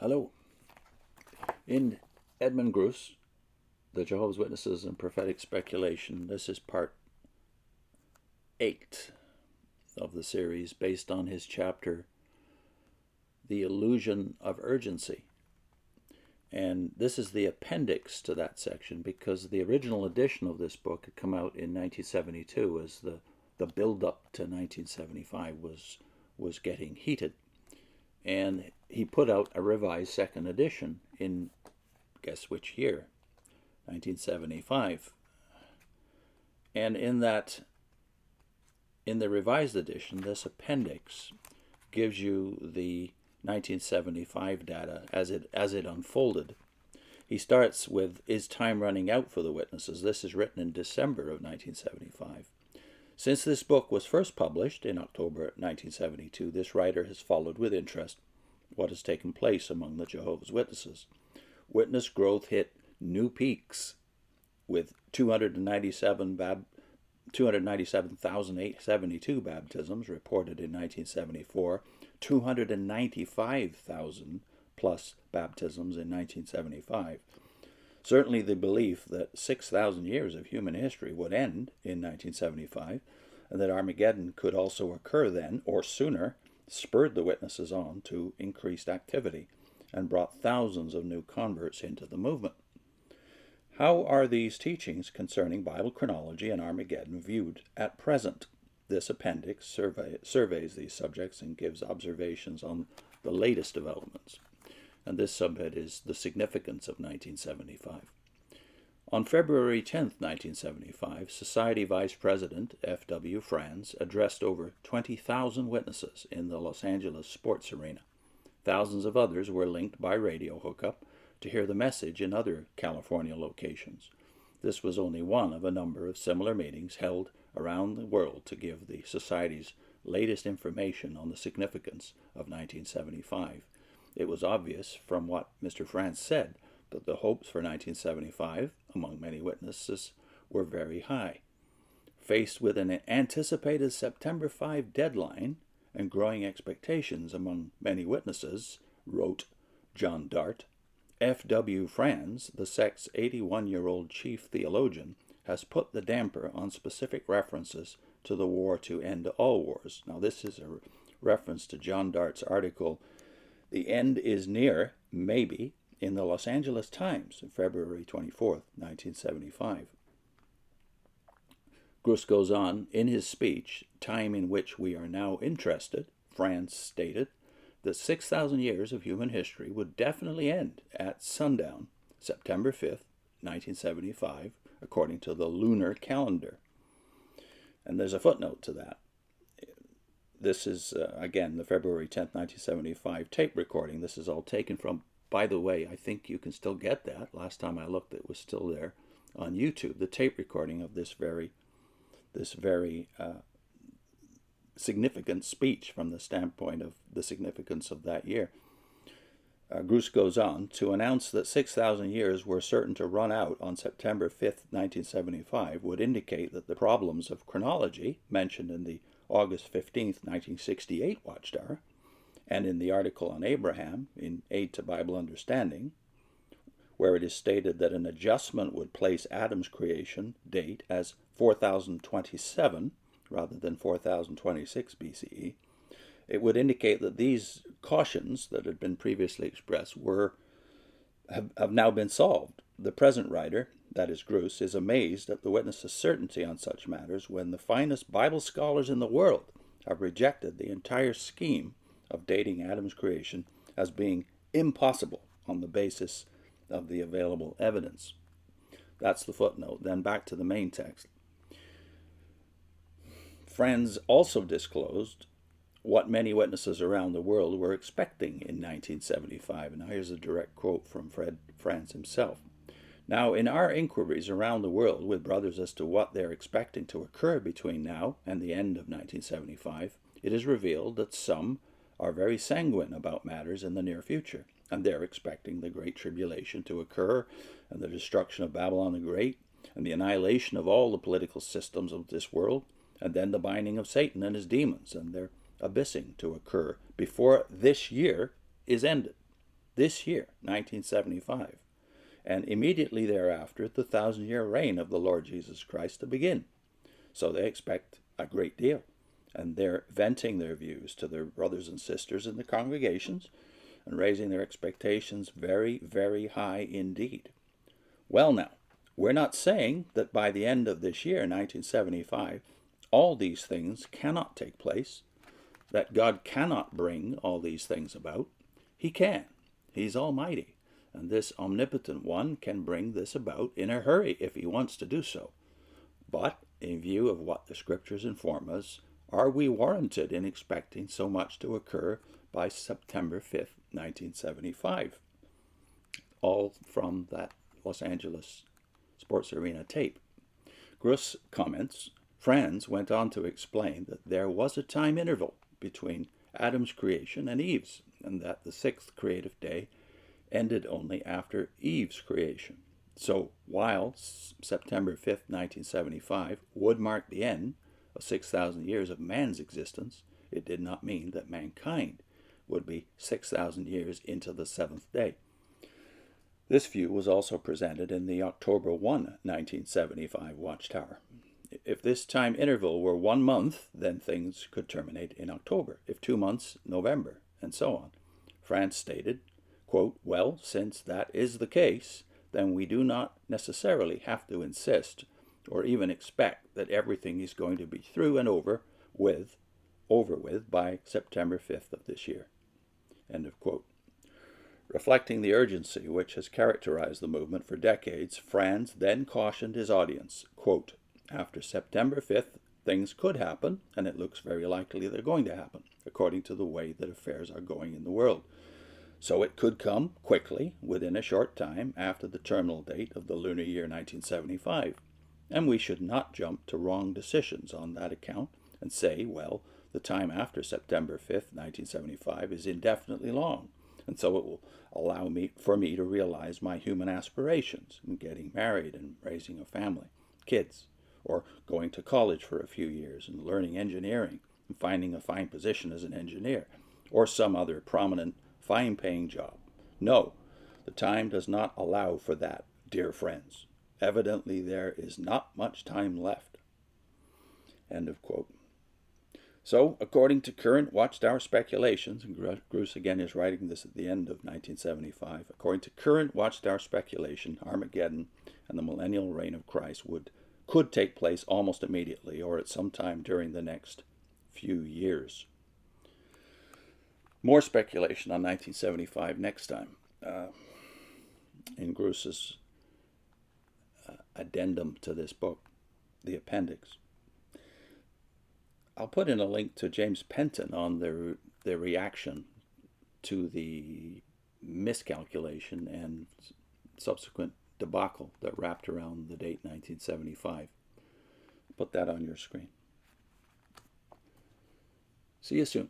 Hello. In Edmond Gruss, The Jehovah's Witnesses and Prophetic Speculation, this is part 8 of the series based on his chapter, The Illusion of Urgency. And this is the appendix to that section because the original edition of this book had come out in 1972 as the build-up to 1975 was getting heated. And he put out a revised second edition in, guess which year? 1975. And in the revised edition, this appendix gives you the 1975 data as it unfolded. He starts with, is time running out for the witnesses? This is written in December of 1975. Since this book was first published in October 1972, this writer has followed with interest what has taken place among the Jehovah's Witnesses. Witness growth hit new peaks with 297,872 baptisms reported in 1974, 295,000 plus baptisms in 1975. Certainly the belief that 6,000 years of human history would end in 1975 and that Armageddon could also occur then or sooner spurred the witnesses on to increased activity and brought thousands of new converts into the movement. How are these teachings concerning Bible chronology and Armageddon viewed at present? This appendix surveys these subjects and gives observations on the latest developments. And this subhead is The Significance of 1975. On February 10, 1975, Society Vice President F.W. FRANZ addressed over 20,000 witnesses in the Los Angeles sports arena. Thousands of others were linked by radio hookup to hear the message in other California locations. This was only one of a number of similar meetings held around the world to give the Society's latest information on the significance of 1975. It was obvious from what Mr. FRANZ said that the hopes for 1975, among many witnesses, were very high. Faced with an anticipated September 5 deadline and growing expectations among many witnesses, wrote John Dart, F.W. FRANZ, the sect's 81-year-old chief theologian, has put the damper on specific references to the war to end all wars. Now this is a reference to John Dart's article, The End is Near, Maybe, in the Los Angeles Times, February 24, 1975. Gruss goes on, in his speech, Time in Which We Are Now Interested, FRANZ stated that 6,000 years of human history would definitely end at sundown, September 5th, 1975, according to the lunar calendar. And there's a footnote to that. This is, again, the February 10th, 1975 tape recording. This is all taken from, by the way, I think you can still get that. Last time I looked, it was still there on YouTube, the tape recording of this very significant speech from the standpoint of the significance of that year. Gruss goes on to announce that 6,000 years were certain to run out on September 5th, 1975 would indicate that the problems of chronology mentioned in the August 15th, 1968 Watchtower and in the article on Abraham in Aid to Bible Understanding, where it is stated that an adjustment would place Adam's creation date as 4027 rather than 4026 BCE, it would indicate that these cautions that had been previously expressed have now been solved. The present writer, that is Gruss, is amazed at the witness's certainty on such matters when the finest Bible scholars in the world have rejected the entire scheme of dating Adam's creation as being impossible on the basis of the available evidence. That's the footnote. Then back to the main text. FRANZ also disclosed what many witnesses around the world were expecting in 1975. And now here's a direct quote from FRANZ himself. Now, in our inquiries around the world with brothers as to what they're expecting to occur between now and the end of 1975, it is revealed that some are very sanguine about matters in the near future, and they're expecting the Great Tribulation to occur and the destruction of Babylon the Great and the annihilation of all the political systems of this world, and then the binding of Satan and his demons and their abyssing to occur before this year is ended. this year, 1975, and immediately thereafter the 1,000-year reign of the Lord Jesus Christ to begin. So they expect a great deal, and they're venting their views to their brothers and sisters in the congregations and raising their expectations very, very high indeed. Well now, we're not saying that by the end of this year, 1975, all these things cannot take place, that God cannot bring all these things about. He can. He's almighty, and this omnipotent one can bring this about in a hurry if he wants to do so. But in view of what the scriptures inform us, are we warranted in expecting so much to occur by September 5th, 1975? All from that Los Angeles Sports Arena tape. Gruss comments, FRANZ went on to explain that there was a time interval between Adam's creation and Eve's, and that the sixth creative day ended only after Eve's creation. So while September 5th, 1975 would mark the end of 6,000 years of man's existence, it did not mean that mankind would be 6,000 years into the seventh day. This view was also presented in the October 1, 1975 Watchtower. If this time interval were 1 month, then things could terminate in October. If 2 months, November, and so on. FRANZ stated, quote, well, since that is the case, then we do not necessarily have to insist or even expect that everything is going to be through and over with by September 5th of this year. End of quote. Reflecting the urgency which has characterized the movement for decades, FRANZ then cautioned his audience, quote, after September 5th, things could happen, and it looks very likely they're going to happen, according to the way that affairs are going in the world. So it could come quickly, within a short time, after the terminal date of the lunar year 1975. And we should not jump to wrong decisions on that account and say, well, the time after September 5th, 1975 is indefinitely long, and so it will allow for me to realize my human aspirations in getting married and raising a family, kids, or going to college for a few years and learning engineering and finding a fine position as an engineer, or some other prominent, fine-paying job. No, the time does not allow for that, dear friends. Evidently, there is not much time left. End of quote. So, according to current Watchtower speculations, and Gruss again is writing this at the end of 1975, according to current Watchtower speculation, Armageddon and the millennial reign of Christ could take place almost immediately or at some time during the next few years. More speculation on 1975 next time in Gruss's addendum to this book, the appendix. I'll put in a link to James Penton on their reaction to the miscalculation and subsequent debacle that wrapped around the date 1975. Put that on your screen. See you soon.